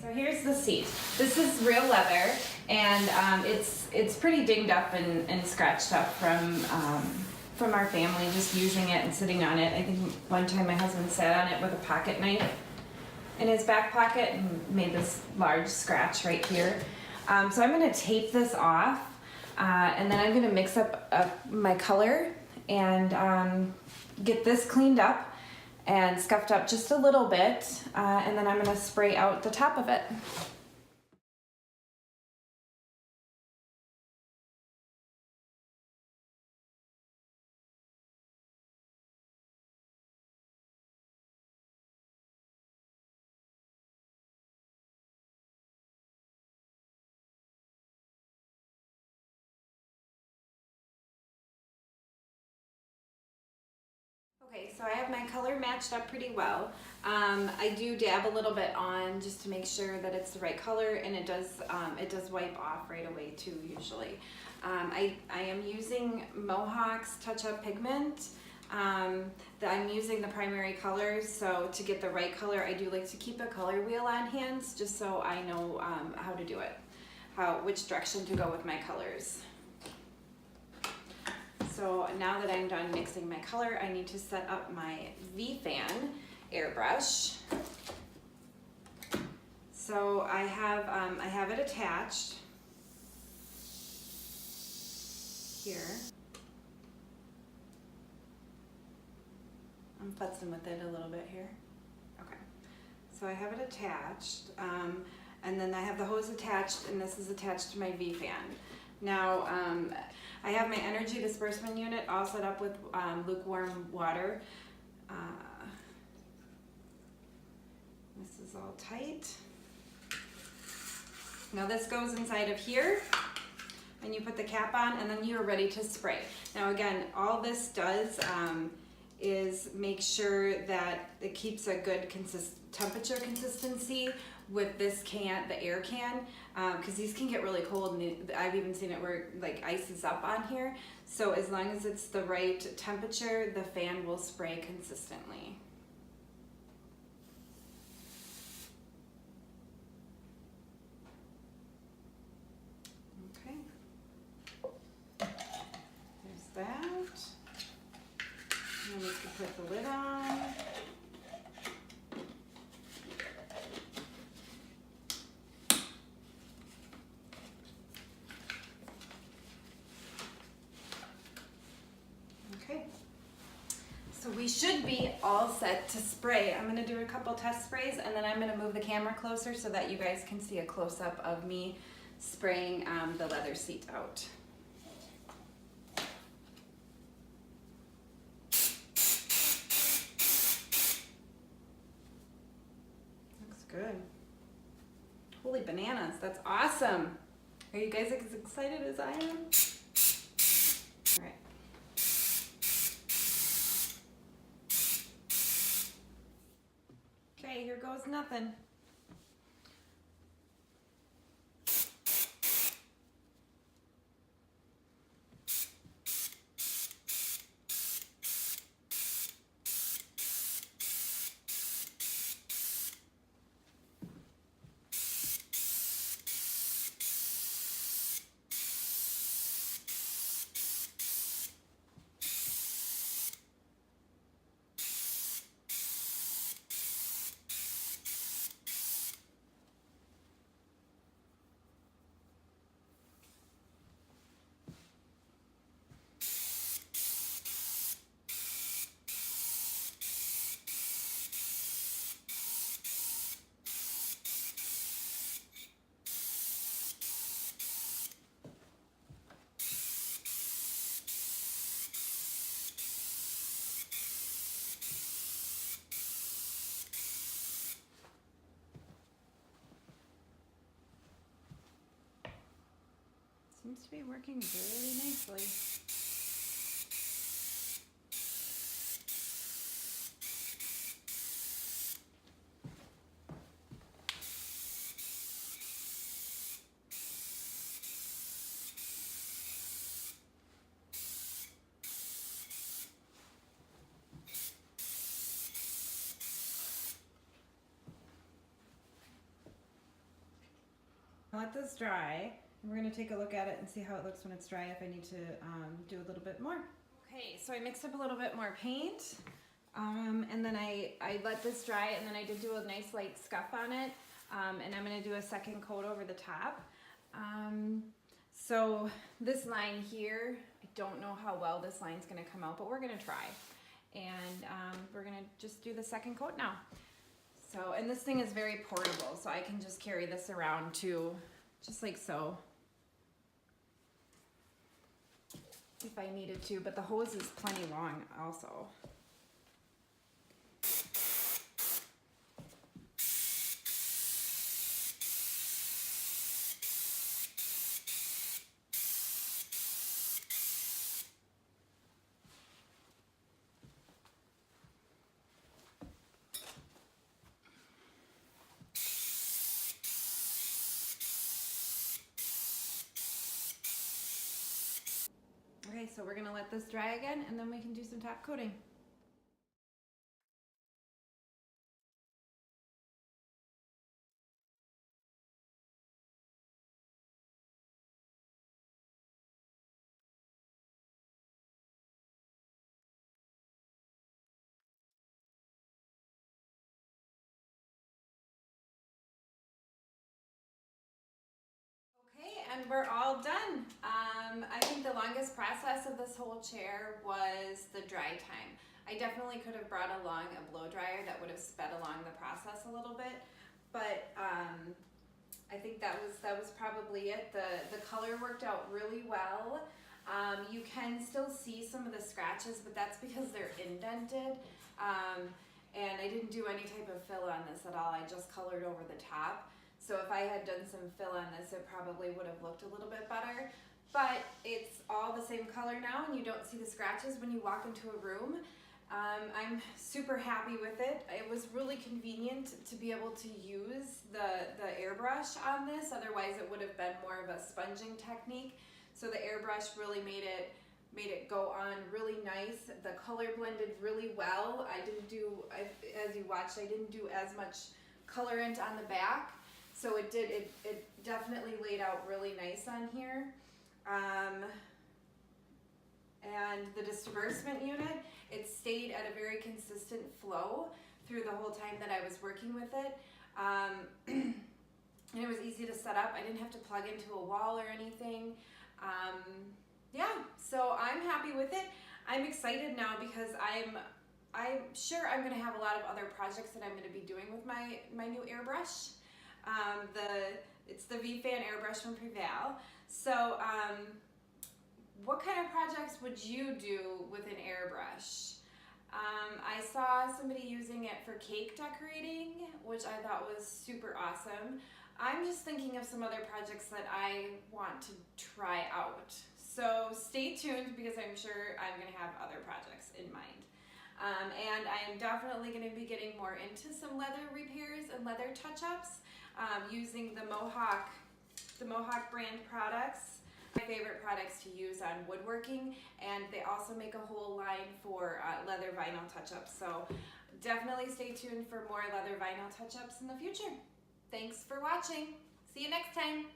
So here's the seat. This is real leather, and it's pretty dinged up and scratched up from our family just using it and sitting on it. I think one time my husband sat on it with a pocket knife in his back pocket and made this large scratch right here. So I'm going to tape this off, and then I'm going to mix up my color and get this cleaned up and scuffed up just a little bit, and then I'm going to spray out the top of it. Okay, so I have my color matched up pretty well. I do dab a little bit on just to make sure that it's the right color, and it does wipe off right away too usually. I am using Mohawk's touch-up pigment. I'm using the primary colors, so to get the right color I do like to keep a color wheel on hands just so I know how to do it, which direction to go with my colors. So now that I'm done mixing my color, I need to set up my vFan airbrush. So I have it attached here. I'm futzing with it a little bit here. Okay, so I have it attached, and then I have the hose attached, and this is attached to my vFan. Now, I have my energy disbursement unit all set up with lukewarm water. This is all tight. Now this goes inside of here, and you put the cap on, and then you're ready to spray. Now again, all this does is make sure that it keeps a good temperature consistency with this can, the air can, because these can get really cold, and I've even seen it where like ice is up on here. So as long as it's the right temperature, the fan will spray consistently. Okay, there's that. And then we can put the lid on. Okay, so we should be all set to spray. I'm going to do a couple test sprays, and then I'm going to move the camera closer so that you guys can see a close-up of me spraying the leather seat out. Looks good. Holy bananas, that's awesome. Are you guys as excited as I am? All right. Okay, here goes nothing. Seems to be working very nicely. Let this dry. And we're gonna take a look at it and see how it looks when it's dry, if I need to do a little bit more. Okay, so I mixed up a little bit more paint. And then I let this dry, and then I did do a nice light scuff on it. And I'm gonna do a second coat over the top. So this line here, I don't know how well this line's gonna come out, but we're gonna try. And we're gonna just do the second coat now. So, and this thing is very portable, so I can just carry this around too, just like so, if I needed to, but the hose is plenty long also. Okay, so we're gonna let this dry again, and then we can do some top coating. Okay, and we're all done. I think the longest process of this whole chair was the dry time. I definitely could have brought along a blow dryer that would have sped along the process a little bit, but I think that was probably it. The color worked out really well. You can still see some of the scratches, but that's because they're indented. And I didn't do any type of fill on this at all. I just colored over the top. So if I had done some fill on this, it probably would have looked a little bit better. But it's all the same color now, and you don't see the scratches when you walk into a room. I'm super happy with it. It was really convenient to be able to use the airbrush on this. Otherwise, it would have been more of a sponging technique. So the airbrush really made it go on really nice. The color blended really well. I didn't do, as you watched, I didn't do as much colorant on the back. So it definitely laid out really nice on here. And the dispersement unit, it stayed at a very consistent flow through the whole time that I was working with it. And it was easy to set up. I didn't have to plug into a wall or anything. Yeah, so I'm happy with it. I'm excited now because I'm sure I'm gonna have a lot of other projects that I'm gonna be doing with my new airbrush. It's the vFan airbrush from Preval. So what kind of projects would you do with an airbrush? I saw somebody using it for cake decorating, which I thought was super awesome. I'm just thinking of some other projects that I want to try out. So stay tuned because I'm sure I'm gonna have other projects in mind. And I am definitely going to be getting more into some leather repairs and leather touch-ups using the Mohawk brand products. My favorite products to use on woodworking, and they also make a whole line for leather vinyl touch-ups. So definitely stay tuned for more leather vinyl touch-ups in the future. Thanks for watching. See you next time.